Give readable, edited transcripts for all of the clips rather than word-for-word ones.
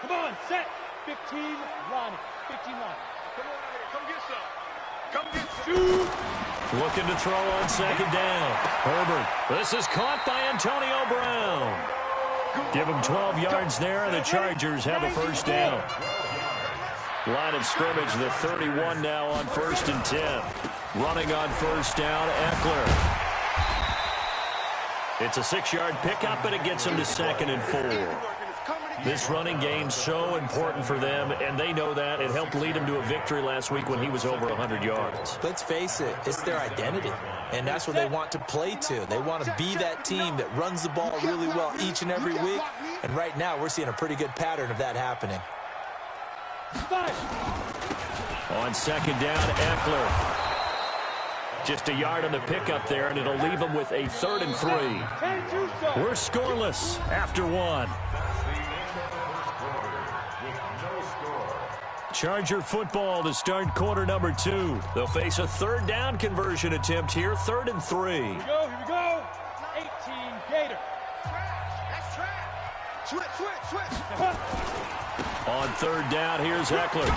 Come on, set. 15, line. 15 line. Come on, come get some. Come get some. Looking to throw on second down. Herbert. This is caught by Antonio Brown. Give him 12 yards there, and the Chargers have a first down. Line of scrimmage, the 31 now on 1st and 10. Running on first down, Eckler. It's a 6-yard pickup, and it gets him to 2nd and 4. This running game so important for them, and they know that. It helped lead him to a victory last week when he was over 100 yards. Let's face it, it's their identity, and that's what they want to play to. They want to be that team that runs the ball really well each and every week, and right now we're seeing a pretty good pattern of that happening. On second down, Eckler. Just a yard on the pickup there, and it'll leave him with a 3rd and 3. We're scoreless after 1. Charger football to start quarter number 2. They'll face a 3rd down conversion attempt here, 3rd and 3. Here we go. 18, Gator. That's track. Switch. On 3rd down, here's Eckler.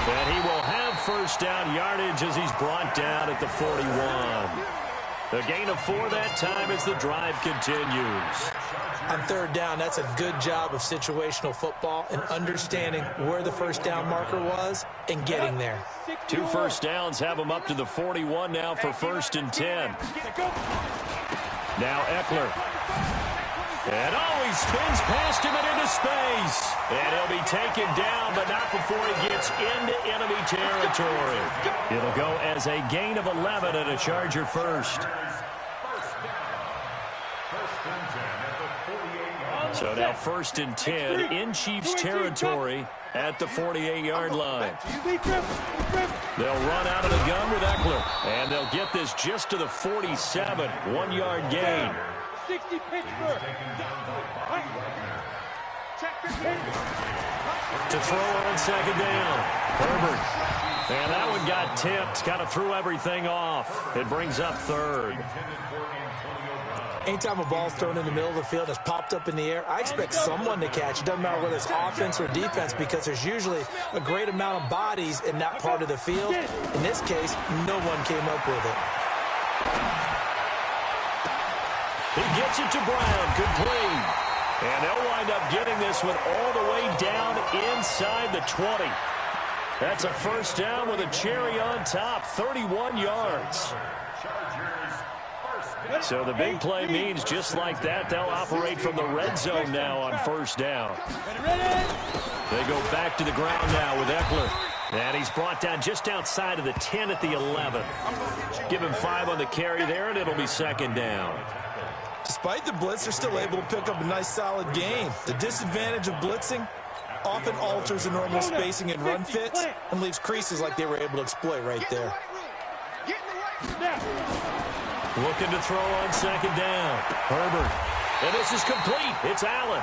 And he will have first down yardage as he's brought down at the 41. A gain of 4 that time as the drive continues. On 3rd down, that's a good job of situational football and understanding where the first down marker was and getting there. 2 first downs have him up to the 41 now for 1st and 10. Now Eckler. And he spins past him and into space. And he'll be taken down, but not before he gets into enemy territory. It'll go as a gain of 11 and a Charger first. So now 1st and 10 in Chiefs territory at the 48-yard line. They'll run out of the gun with Eckler. And they'll get this just to the 47, 1-yard gain. 60 Pittsburgh. To throw on second down. Herbert. And that one got tipped. Kind of threw everything off. It brings up 3rd. Anytime a ball's thrown in the middle of the field and it's popped up in the air, I expect someone to catch. It doesn't matter whether it's offense or defense because there's usually a great amount of bodies in that part of the field. In this case, no one came up with it. He gets it to Brown, complete. And they'll wind up getting this one all the way down inside the 20. That's a first down with a cherry on top, 31 yards. So the big play means just like that, they'll operate from the red zone now on first down. They go back to the ground now with Eckler. And he's brought down just outside of the 10 at the 11. Give him 5 on the carry there, and it'll be second down. Despite the blitz, they're still able to pick up a nice solid gain. The disadvantage of blitzing often alters the normal spacing and run fits and leaves creases like they were able to exploit right there. Looking to throw on second down. Herbert. And this is complete. It's Allen.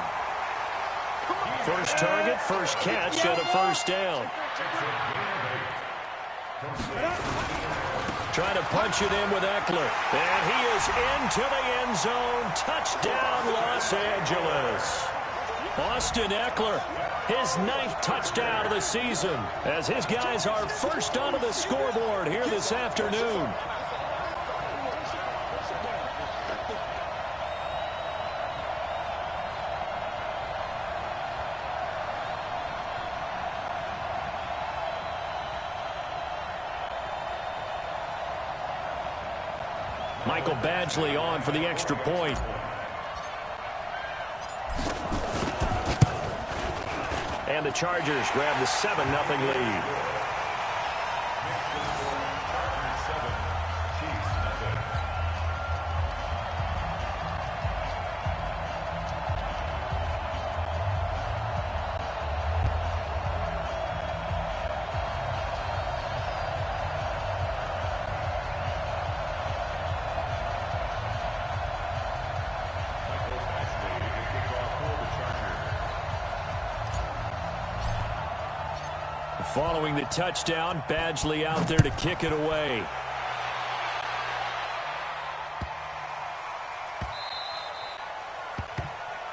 First target, first catch, and a first down. Trying to punch it in with Eckler. And he is into the end zone. Touchdown, Los Angeles. Austin Eckler, his 9th touchdown of the season, as his guys are first onto the scoreboard here this afternoon. Michael Badgley on for the extra point. And the Chargers grab the 7-0 lead. Following the touchdown, Badgley out there to kick it away.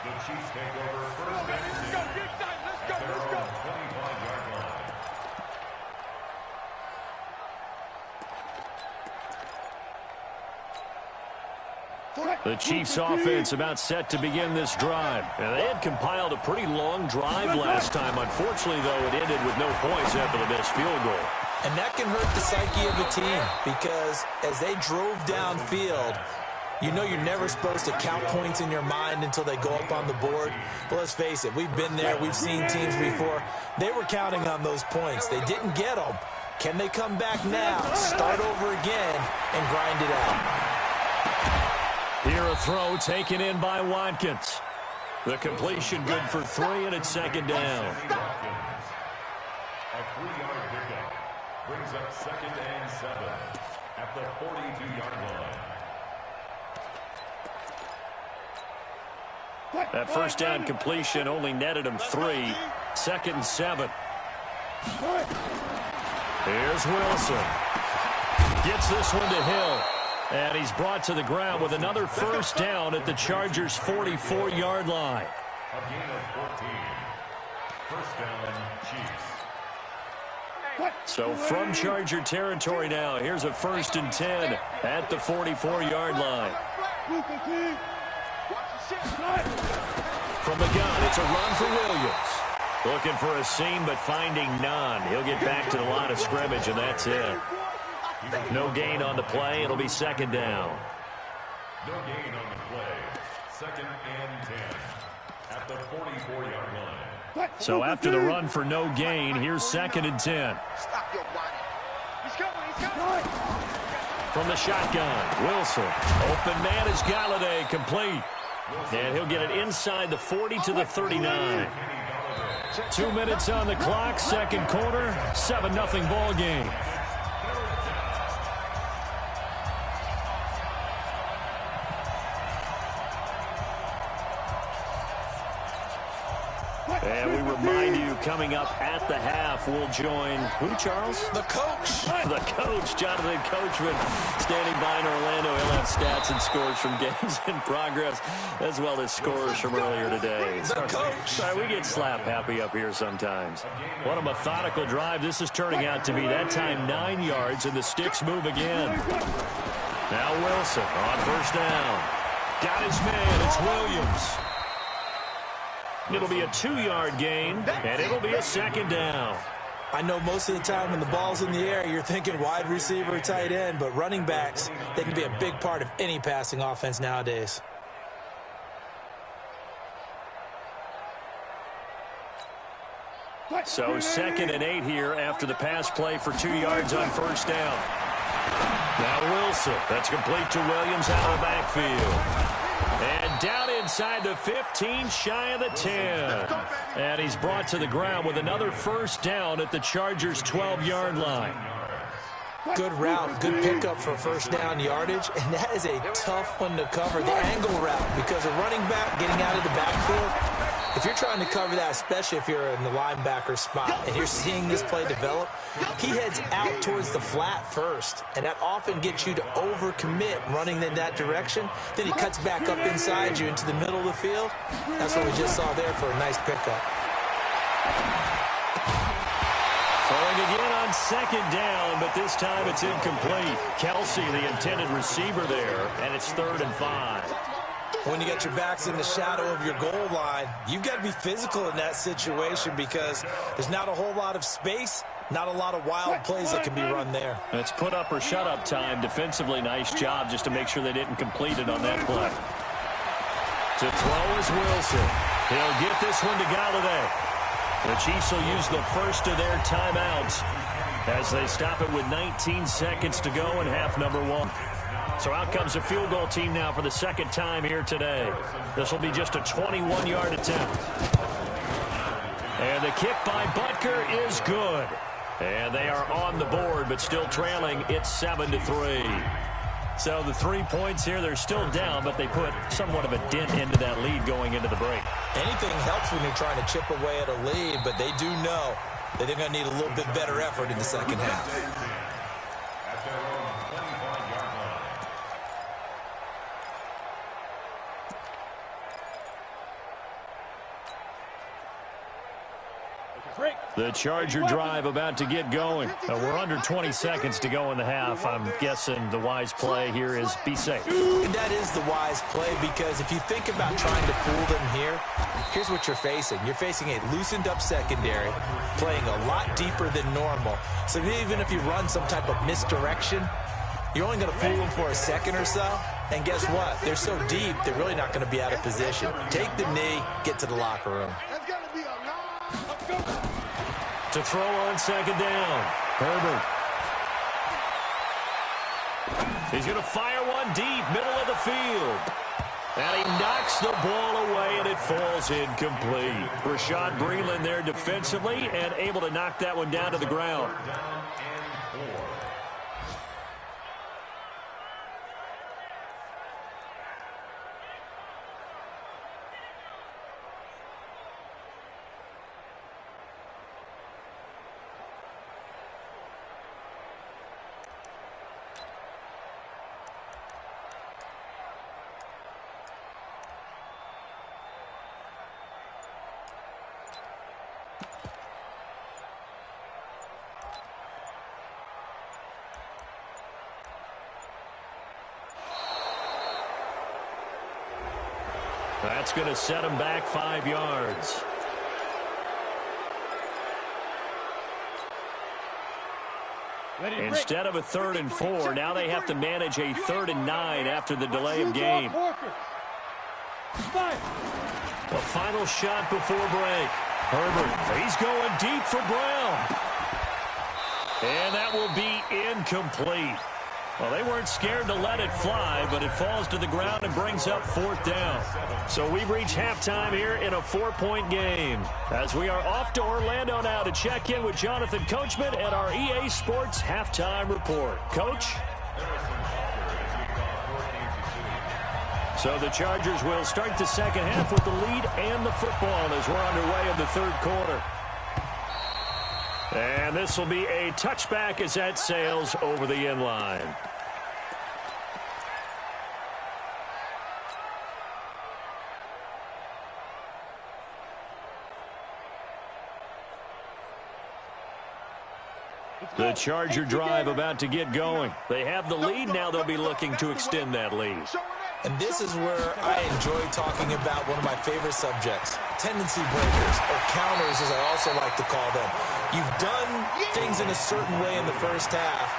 The Chiefs take over first and 10. The Chiefs' offense about set to begin this drive. Now, they had compiled a pretty long drive last time. Unfortunately, though, it ended with no points after the missed field goal. And that can hurt the psyche of a team because as they drove downfield, you know you're never supposed to count points in your mind until they go up on the board. But let's face it, we've been there. We've seen teams before. They were counting on those points. They didn't get them. Can they come back now, start over again, and grind it out? Here a throw taken in by Watkins. The completion good for 3, and it's second down. A 3-yard pickup brings up 2nd and 7 at the 42-yard line. That first down completion only netted him 3. 2nd and 7. Here's Wilson. Gets this one to Hill. And he's brought to the ground with another first down at the Chargers' 44-yard line. A gain of 14. First down, Chiefs. So from Charger territory now, here's a 1st and 10 at the 44-yard line. From the gun, it's a run for Williams. Looking for a seam, but finding none. He'll get back to the line of scrimmage, and that's it. No gain on the play. It'll be second down. No gain on the play. 2nd and 10 at the 44-yard line. So after the run for no gain, here's 2nd and 10. Stop your body. He's coming. From the shotgun, Wilson. Open man is Galladay, complete. And he'll get it inside the 40 to the 39. 2 minutes on the clock, second quarter, 7-0 ball game. And we remind you, coming up at the half, we'll join who, Charles? The coach. The coach, Jonathan Coachman, standing by in Orlando. He'll have stats and scores from games in progress, as well as scores from earlier today. The coach. Sorry, we get slap happy up here sometimes. What a methodical drive this is turning out to be. That time 9 yards, and the sticks move again. Now Wilson on first down. Got his man. It's Williams. It'll be a 2-yard gain, and it'll be a second down. I know most of the time when the ball's in the air, you're thinking wide receiver, tight end, but running backs, they can be a big part of any passing offense nowadays. So 2nd and 8 here after the pass play for 2 yards on first down. Now Wilson, that's complete to Williams out of the backfield. And down inside the 15, shy of the 10. And he's brought to the ground with another first down at the Chargers' 12-yard line. Good route, good pickup for first down yardage, and that is a tough one to cover, the angle route, because a running back getting out of the backfield, if you're trying to cover that, especially if you're in the linebacker spot and you're seeing this play develop, he heads out towards the flat first, and that often gets you to overcommit running in that direction. Then he cuts back up inside you into the middle of the field. That's what we just saw there for a nice pickup. Throwing again on second down, but this time it's incomplete. Kelsey, the intended receiver there, and it's 3rd and 5. When you got your backs in the shadow of your goal line, you've got to be physical in that situation because there's not a whole lot of space, not a lot of wild plays that can be run there. It's put up or shut up time. Defensively, nice job just to make sure they didn't complete it on that play. To throw is Wilson. He'll get this one to Galladay. The Chiefs will use the first of their timeouts as they stop it with 19 seconds to go in half number 1. So out comes the field goal team now for the second time here today. This will be just a 21-yard attempt. And the kick by Butker is good. And they are on the board, but still trailing. It's 7-3. So the 3 points here, they're still down, but they put somewhat of a dent into that lead going into the break. Anything helps when you're trying to chip away at a lead, but they do know that they're going to need a little bit better effort in the second half. The Charger drive about to get going. We're under 20 seconds to go in the half. I'm guessing the wise play here is be safe. And that is the wise play, because if you think about trying to fool them here, here's what you're facing. You're facing a loosened up secondary, playing a lot deeper than normal. So even if you run some type of misdirection, you're only going to fool them for a second or so. And guess what? They're so deep, they're really not going to be out of position. Take the knee, get to the locker room. To throw on second down, Herbert. He's going to fire one deep, middle of the field. And he knocks the ball away, and it falls incomplete. Rashad Breeland there defensively and able to knock that one down to the ground. That's going to set him back 5 yards. Instead of a 3rd and 4, now they have to manage a 3rd and 9 after the delay of game. The final shot before break. Herbert, he's going deep for Brown. And that will be incomplete. Well, they weren't scared to let it fly, but it falls to the ground and brings up 4th down. So we've reached halftime here in a 4-point game. As we are off to Orlando now to check in with Jonathan Coachman at our EA Sports Halftime Report. Coach? So the Chargers will start the second half with the lead and the football as we're underway in the 3rd quarter. And this will be a touchback as that sails over the end line. The Charger drive about to get going. They have the lead. Now they'll be looking to extend that lead. And this is where I enjoy talking about one of my favorite subjects, tendency breakers, or counters as I also like to call them. You've done things in a certain way in the first half,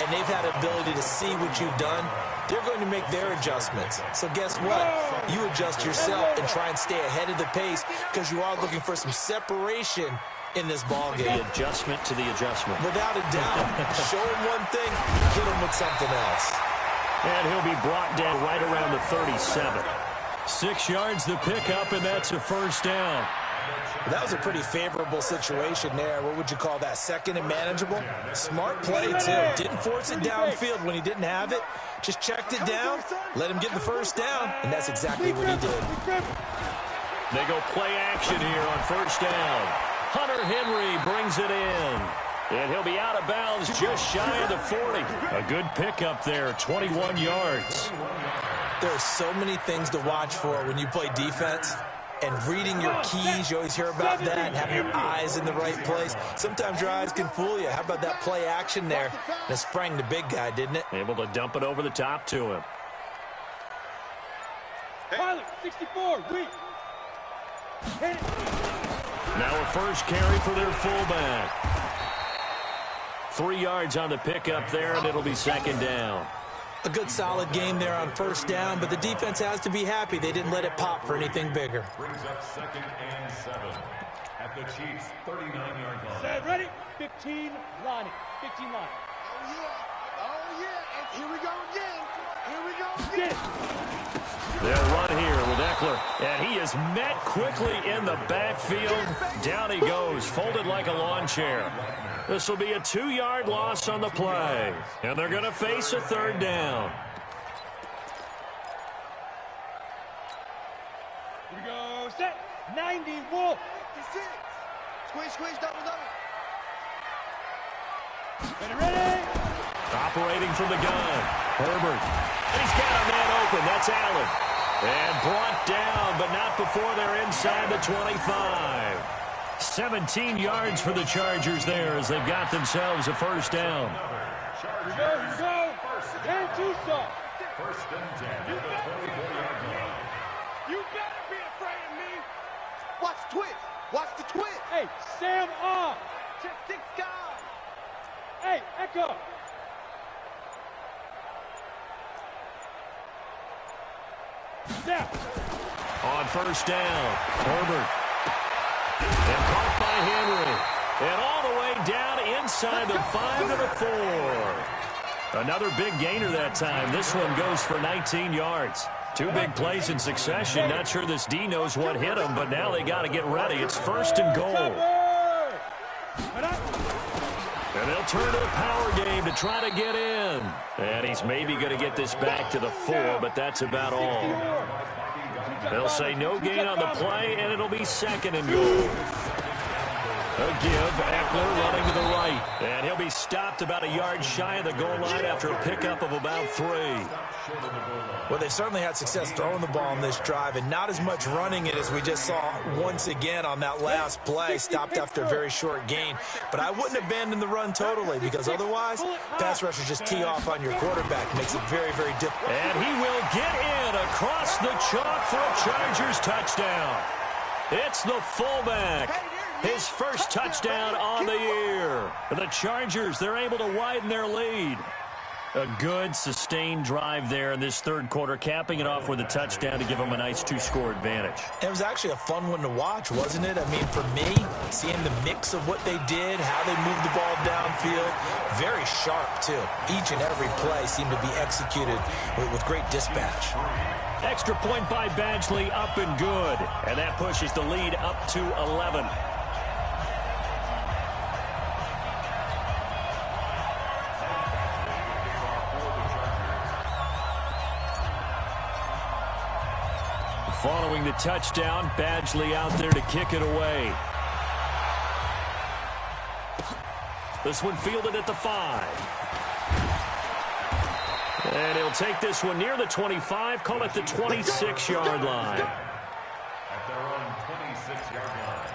and they've had the ability to see what you've done. They're going to make their adjustments. So guess what? You adjust yourself and try and stay ahead of the pace because you are looking for some separation in this ball game. The adjustment to the adjustment. Without a doubt. Show him one thing, hit him with something else. And he'll be brought down right around the 37. 6 yards the pickup, and that's a 1st down. That was a pretty favorable situation there. What would you call that? 2nd and manageable? Smart play, too. Didn't force it downfield when he didn't have it. Just checked it down, let him get the 1st down, and that's exactly what he did. They go play action here on 1st down. Hunter Henry brings it in. And he'll be out of bounds just shy of the 40. A good pickup there, 21 yards. There are so many things to watch for when you play defense. And reading your keys, you always hear about that, and having your eyes in the right place. Sometimes your eyes can fool you. How about that play action there? And it sprang the big guy, didn't it? Able to dump it over the top to him. Pilot, 64, weak. Now a first carry for their fullback. 3 yards on the pickup there, and it'll be 2nd down. A good solid game there on 1st down, but the defense has to be happy they didn't let it pop for anything bigger. Brings up 2nd and 7 at the Chiefs' 39-yard line. Set, ready? 15 line. 15 line. Oh, yeah. And here we go again. Here we go again. They'll run here with Eckler, and he is met quickly in the backfield. Down he goes, folded like a lawn chair. This will be a 2-yard loss on the play, and they're going to face a 3rd down. Here we go, set, 90, Wolf. 56. Squeeze, double. Ready? Operating from the gun, Herbert. And he's got a man open, that's Allen. And brought down, but not before they're inside the 25. 17 yards for the Chargers there as they've got themselves a first down. Here we go. And two stop. First and 10 at the 24-yard line. You better be afraid of me. Watch the twist. Watch the twist. Hey, Sam off. Check 6 guys. Hey, Echo. Snap. On first down, Herbert. And caught by Henry. And all the way down inside the 5 to the 4. Another big gainer that time. This one goes for 19 yards. Two big plays in succession. Not sure this D knows what hit him, but now they got to get ready. It's first and goal. And they'll turn to the power game to try to get in. And he's maybe going to get this back to the 4, but that's about all. They'll say no gain on the play, and it'll be second and goal. A give, Eckler running to the right. And he'll be stopped about a yard shy of the goal line after a pickup of about 3. Well, they certainly had success throwing the ball on this drive, and not as much running it as we just saw once again on that last play, stopped after a very short gain. But I wouldn't abandon the run totally, because otherwise, pass rushers just tee off on your quarterback. Makes it very, very difficult. And he will get in across the chalk for a Chargers touchdown. It's the fullback. His first touchdown on the year. The Chargers, they're able to widen their lead. A good, sustained drive there in this third quarter, capping it off with a touchdown to give them a nice 2-score advantage. It was actually a fun one to watch, wasn't it? I mean, for me, seeing the mix of what they did, how they moved the ball downfield, very sharp, too. Each and every play seemed to be executed with great dispatch. Extra point by Badgley, up and good. And that pushes the lead up to 11. Following the touchdown, Badgley out there to kick it away. This one fielded at the 5. And he'll take this one near the 25, call it the 26-yard line. At their own 26-yard line.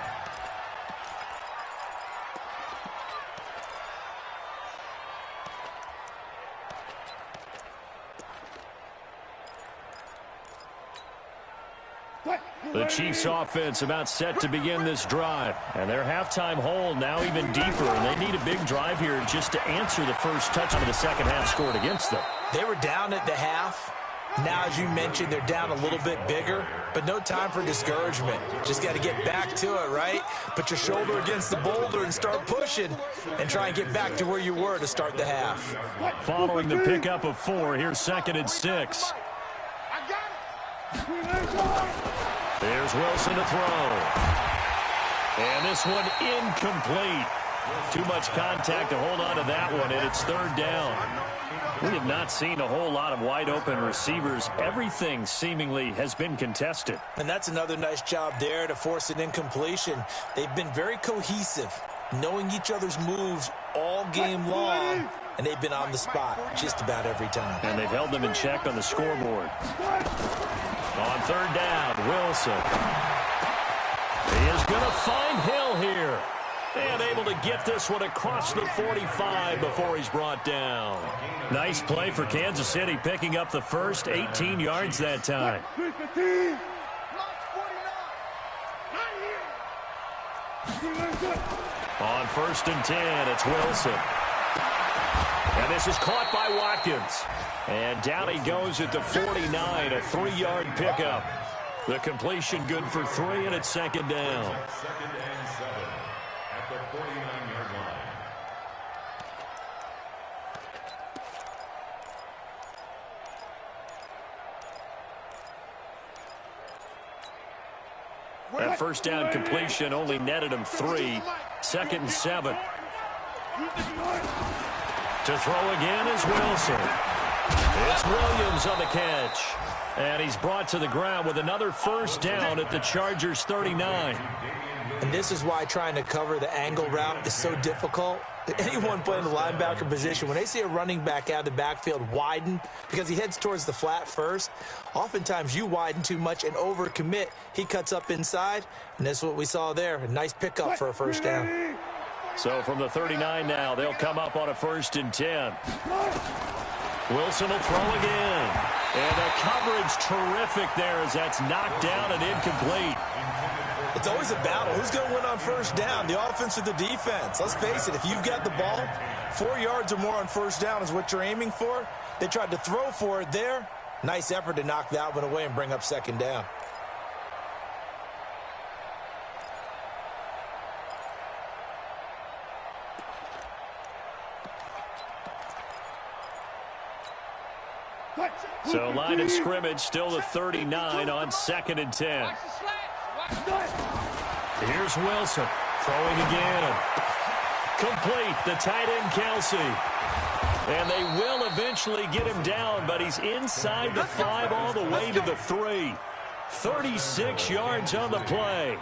The Chiefs offense about set to begin this drive. And their halftime hole now even deeper. And they need a big drive here just to answer the first touchdown of the second half scored against them. They were down at the half. Now, as you mentioned, they're down a little bit bigger, but no time for discouragement. Just got to get back to it, right? Put your shoulder against the boulder and start pushing and try and get back to where you were to start the half. Following the pickup of 4, here's 2nd and 6. There's Wilson to throw. And this one incomplete. Too much contact to hold on to that one, and it's 3rd down. We have not seen a whole lot of wide-open receivers. Everything seemingly has been contested. And that's another nice job there to force an incompletion. They've been very cohesive, knowing each other's moves all game long, and they've been on the spot just about every time. And they've held them in check on the scoreboard. On 3rd down, Wilson. He is going to find Hill here. And able to get this one across the 45 before he's brought down. Nice play for Kansas City, picking up the first 18 yards that time. On 1st and 10, it's Wilson. And this is caught by Watkins. And down he goes at the 49, a 3-yard pickup. The completion good for 3, and it's 2nd down. 2nd and 7 at the 49-yard line. That first down completion only netted him 3. 2nd and 7. To throw again is Wilson. It's Williams on the catch. And he's brought to the ground with another first down at the Chargers' 39. And this is why trying to cover the angle route is so difficult. Anyone playing the linebacker position, when they see a running back out of the backfield widen because he heads towards the flat first, oftentimes you widen too much and overcommit. He cuts up inside, and that's what we saw there. A nice pickup for a first down. So from the 39 now, they'll come up on a 1st and 10. Wilson will throw again. And the coverage terrific there as that's knocked down and incomplete. It's always a battle. Who's going to win on first down, the offense or the defense? Let's face it, if you've got the ball, 4 yards or more on first down is what you're aiming for. They tried to throw for it there. Nice effort to knock that one away and bring up 2nd down. So line of scrimmage still the 39 on 2nd and 10. Here's Wilson throwing again. Complete, the tight end Kelsey. And they will eventually get him down, but he's inside the 5 all the way to the 3. 36 yards on the play.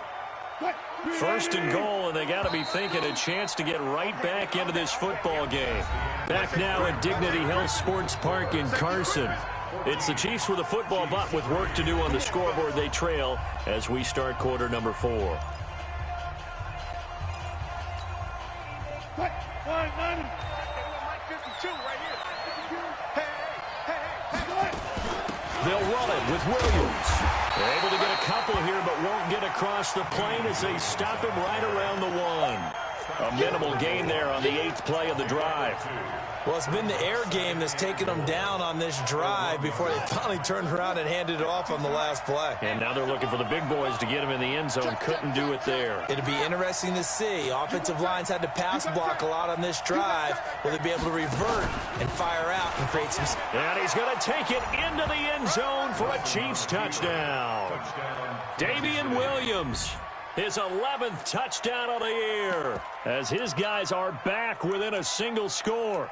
1st and goal, and they got to be thinking a chance to get right back into this football game. Back now at Dignity Health Sports Park in Carson. It's the Chiefs with a football, but with work to do on the scoreboard. They trail as we start quarter number 4. They'll run it with Williams. They're able to get a couple here, but won't get across the plane as they stop him right around the 1. A minimal gain there on the 8th play of the drive. Well, it's been the air game that's taken them down on this drive before they finally turned around and handed it off on the last play. And now they're looking for the big boys to get him in the end zone. Couldn't do it there. It'll be interesting to see. Offensive lines had to pass block a lot on this drive. Will they be able to revert and fire out and create some... And he's going to take it into the end zone for a Chiefs touchdown. Damian Williams, his 11th touchdown of the year, as his guys are back within a single score.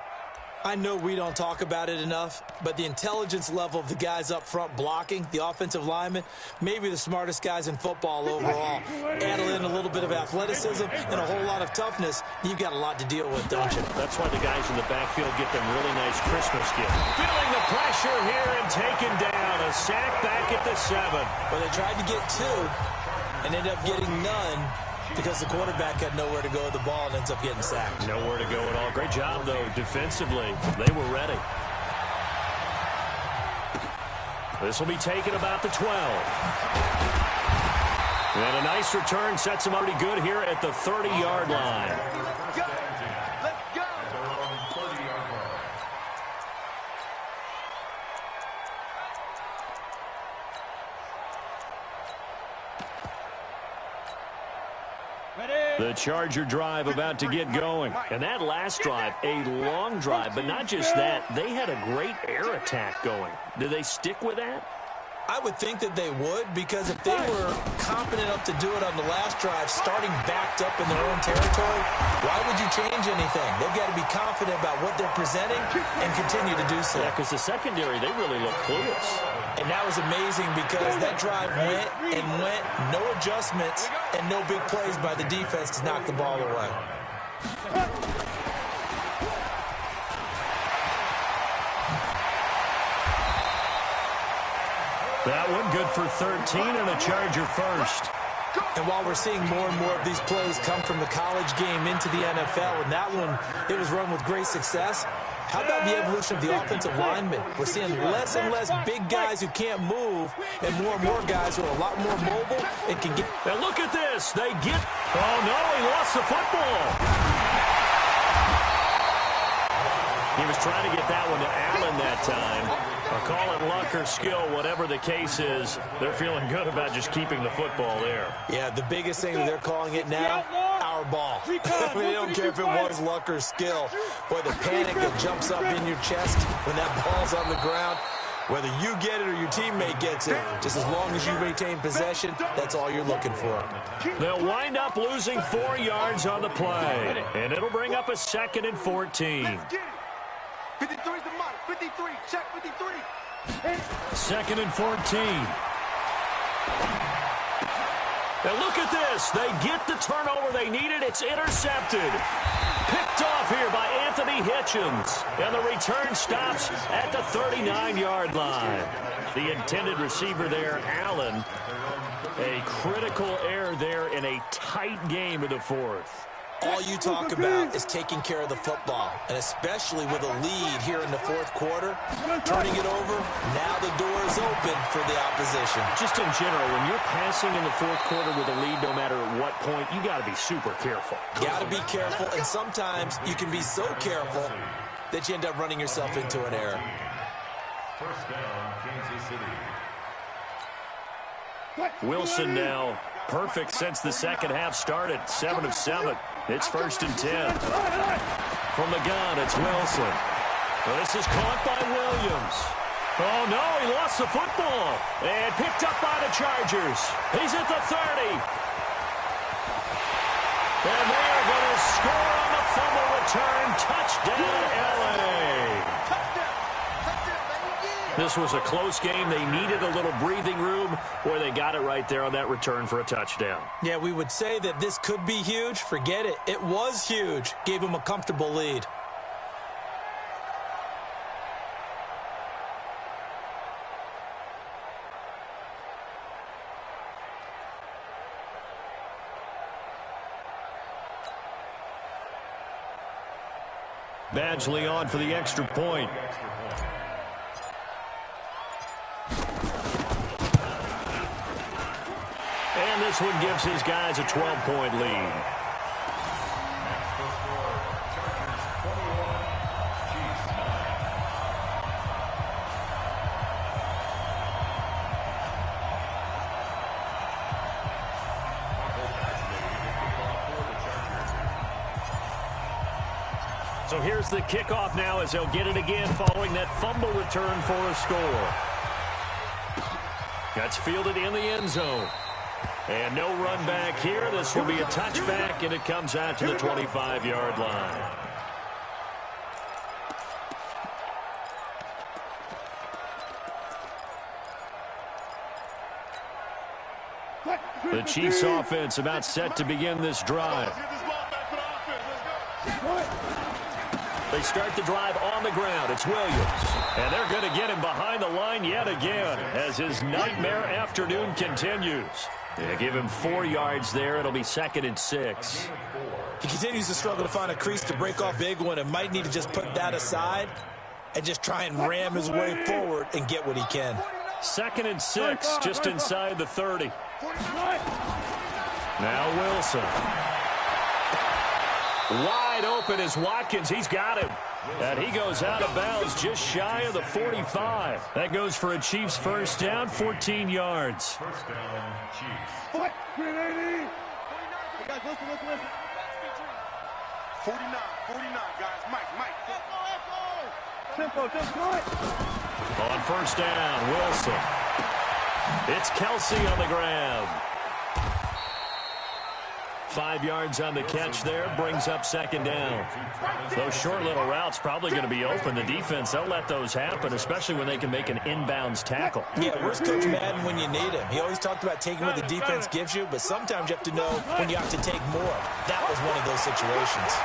I know we don't talk about it enough, but the intelligence level of the guys up front blocking, the offensive linemen, maybe the smartest guys in football overall. Add in a little bit of athleticism and a whole lot of toughness, you've got a lot to deal with, don't you? That's why the guys in the backfield get them really nice Christmas gifts. Feeling the pressure here and taken down. A sack back at the 7. Well, they tried to get 2 and ended up getting none, because the quarterback had nowhere to go with the ball and ends up getting sacked. Nowhere to go at all. Great job, though, defensively. They were ready. This will be taken about the 12. And a nice return sets them already good here at the 30-yard line. The Charger drive about to get going. And that last drive, a long drive, but not just that. They had a great air attack going. Do they stick with that? I would think that they would, because if they were confident enough to do it on the last drive, starting backed up in their own territory, why would you change anything? They've got to be confident about what they're presenting and continue to do so. Yeah, because the secondary, they really look clueless. And that was amazing because that drive went and went, no adjustments and no big plays by the defense to knock the ball away. That one good for 13 and a Charger first. And while we're seeing more and more of these plays come from the college game into the NFL, and that one, it was run with great success, how about the evolution of the offensive linemen? We're seeing less and less big guys who can't move and more guys who are a lot more mobile and can get... And look at this. They get... Oh, no, he lost the football. He was trying to get that one to Allen that time. Call it luck or skill, whatever the case is, they're feeling good about just keeping the football there. Yeah, the biggest thing that they're calling it now, our ball. I mean, they don't care if it was luck or skill. Boy, the panic that jumps up in your chest when that ball's on the ground, whether you get it or your teammate gets it, just as long as you maintain possession, that's all you're looking for. They'll wind up losing 4 yards on the play, and it'll bring up a 2nd and 14. 53's the mark. 53. Check 53. 2nd and 14. And look at this. They get the turnover they needed. It's intercepted. Picked off here by Anthony Hitchens. And the return stops at the 39-yard line. The intended receiver there, Allen. A critical error there in a tight game of the fourth. All you talk about is taking care of the football, and especially with a lead here in the fourth quarter, turning it over, now the door is open for the opposition. Just in general, when you're passing in the fourth quarter with a lead, no matter at what point, you got to be super careful. Got to be careful, and sometimes you can be so careful that you end up running yourself into an error. First down, Kansas City. Wilson now perfect since the second half started. 7 of 7. It's 1st and 10. From the gun, it's Wilson. This is caught by Williams. Oh, no, he lost the football. And picked up by the Chargers. He's at the 30. And they are going to score on the fumble return. Touchdown, L.A. This was a close game. They needed a little breathing room. Boy, they got it right there on that return for a touchdown. Yeah, we would say that this could be huge. Forget it. It was huge. Gave him a comfortable lead. Badgley on for the extra point. And this one gives his guys a 12-point lead. So here's the kickoff now as they'll get it again following that fumble return for a score. That's fielded in the end zone. And no run back here. This will be a touchback, and it comes out to the 25-yard line. The Chiefs offense about set to begin this drive. They start the drive on the ground. It's Williams. And they're going to get him behind the line yet again as his nightmare afternoon continues. They give him 4 yards there. It'll be 2nd and 6. He continues to struggle to find a crease to break off big one and might need to just put that aside and just try and ram his way forward and get what he can. 2nd and 6, just inside the 30. Now Wilson. Wide open is Watkins. He's got him. And he goes out of bounds just shy of the 45. That goes for a Chiefs first down, 14 yards. First down, Chiefs. 49, guys. Mike. Tempo. On first down, Wilson. It's Kelsey on the ground. 5 yards on the catch there, brings up 2nd down. Those short little routes probably going to be open. The defense, they'll let those happen, especially when they can make an inbounds tackle. Yeah, where's Coach Madden when you need him? He always talked about taking what the defense gives you, but sometimes you have to know when you have to take more. That was one of those situations.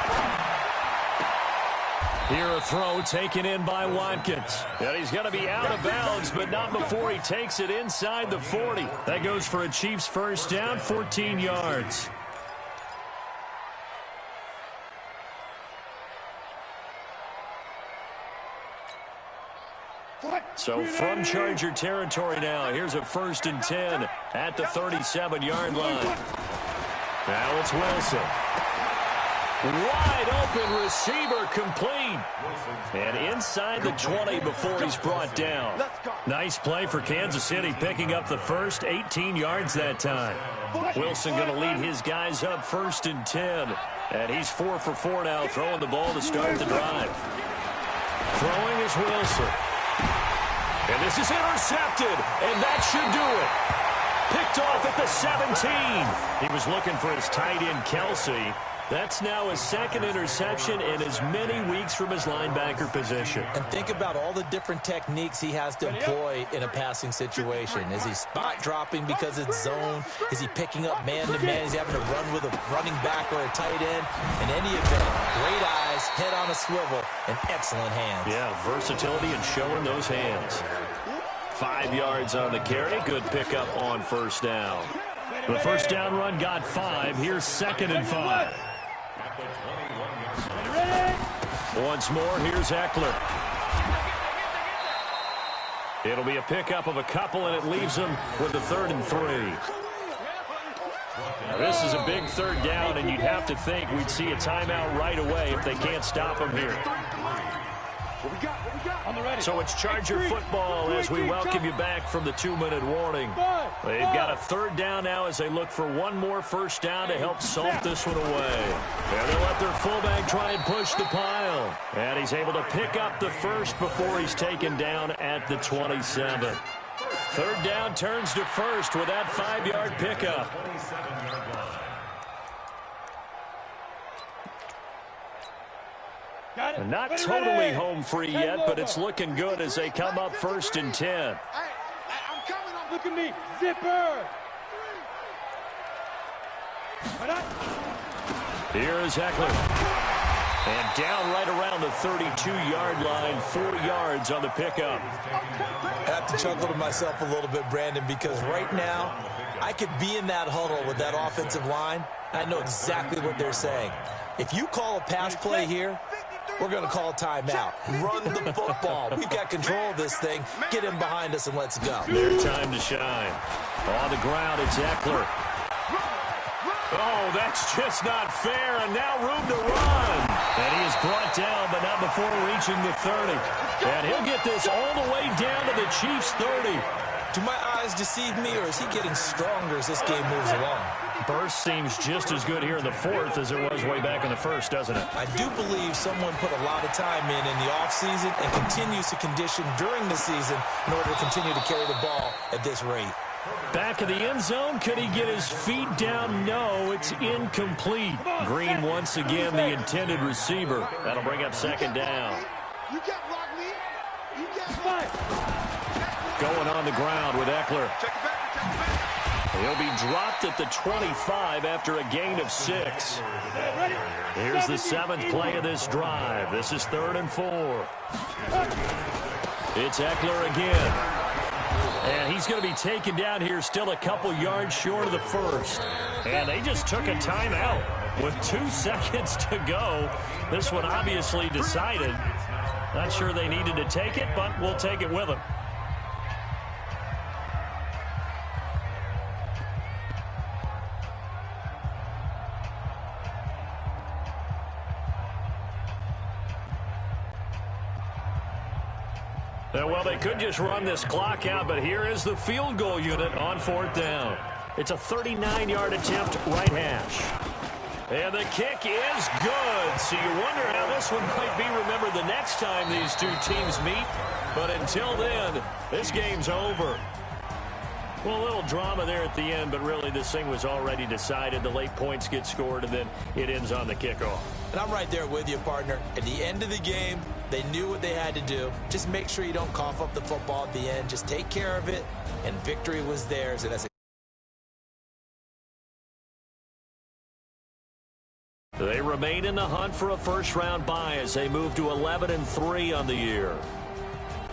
Here a throw taken in by Watkins. And he's going to be out of bounds, but not before he takes it inside the 40. That goes for a Chiefs first down, 14 yards. So from Charger territory now, here's a 1st and 10 at the 37-yard line. Now it's Wilson. Wide open receiver complete. And inside the 20 before he's brought down. Nice play for Kansas City, picking up the first, 18 yards that time. Wilson going to lead his guys up 1st and 10. And he's 4 for 4 now, throwing the ball to start the drive. Throwing is Wilson. And this is intercepted, and that should do it. Picked off at the 17. He was looking for his tight end, Kelsey, That's now his second interception in as many weeks from his linebacker position. And think about all the different techniques he has to employ in a passing situation. Is he spot dropping because it's zone? Is he picking up man-to-man? Is he having to run with a running back or a tight end? In any event, great eyes, head on a swivel, and excellent hands. Yeah, versatility and showing those hands. 5 yards on the carry. Good pickup on first down. The first down run got 5. Here's 2nd and 5. Once more, here's Eckler. It'll be a pickup of a couple, and it leaves him with the 3rd and 3. Now, this is a big 3rd down, and you'd have to think we'd see a timeout right away if they can't stop him here. So it's Charger football as we welcome you back from the 2-minute warning. They've got a 3rd down now as they look for one more first down to help salt this one away. And they'll let their fullback try and push the pile. And he's able to pick up the first before he's taken down at the 27. 3rd down turns to first with that 5-yard pickup. And not totally home free yet, but it's looking good as they come up 1st and 10. Hey, I'm coming. Look at me. Zipper. Here's Eckler. And down right around the 32-yard line, 4 yards on the pickup. I have to chuckle to myself a little bit, Brandon, because right now I could be in that huddle with that offensive line. I know exactly what they're saying. If you call a pass play here, we're going to call a timeout. Run the football. We've got control of this thing. Get him behind us and let's go. Their time to shine. On the ground, it's Eckler. Oh, that's just not fair, and now room to run. And he is brought down, but not before reaching the 30. And he'll get this all the way down to the Chiefs' 30. Do my eyes deceive me, or is he getting stronger as this game moves along? Burst seems just as good here in the 4th as it was way back in the 1st, doesn't it? I do believe someone put a lot of time in the offseason and continues to condition during the season in order to continue to carry the ball at this rate. Back of the end zone. Could he get his feet down? No, it's incomplete. Green once again the intended receiver. That'll bring up 2nd down. You get block me. You get block. Going on the ground with Eckler. He'll be dropped at the 25 after a gain of 6. Here's the 7th play of this drive. This is 3rd and 4. It's Eckler again. And he's going to be taken down here still a couple yards short of the 1st. And they just took a timeout with 2 seconds to go. This one obviously decided. Not sure they needed to take it, but we'll take it with them. Well, they could just run this clock out, but here is the field goal unit on 4th down. It's a 39-yard attempt, right hash. And the kick is good. So you wonder how this one might be remembered the next time these two teams meet. But until then, this game's over. Well, a little drama there at the end, but really this thing was already decided. The late points get scored, and then it ends on the kickoff. And I'm right there with you, partner. At the end of the game, they knew what they had to do. Just make sure you don't cough up the football at the end. Just take care of it, and victory was theirs. And that's They remain in the hunt for a first-round bye as they move to 11-3 on the year.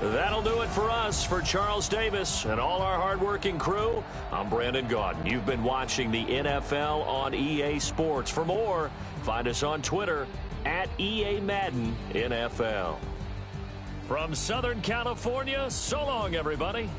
That'll do it for us. For Charles Davis and all our hardworking crew, I'm Brandon Gaudin. You've been watching the NFL on EA Sports. For more, find us on Twitter at EA Madden NFL. From Southern California, so long, everybody.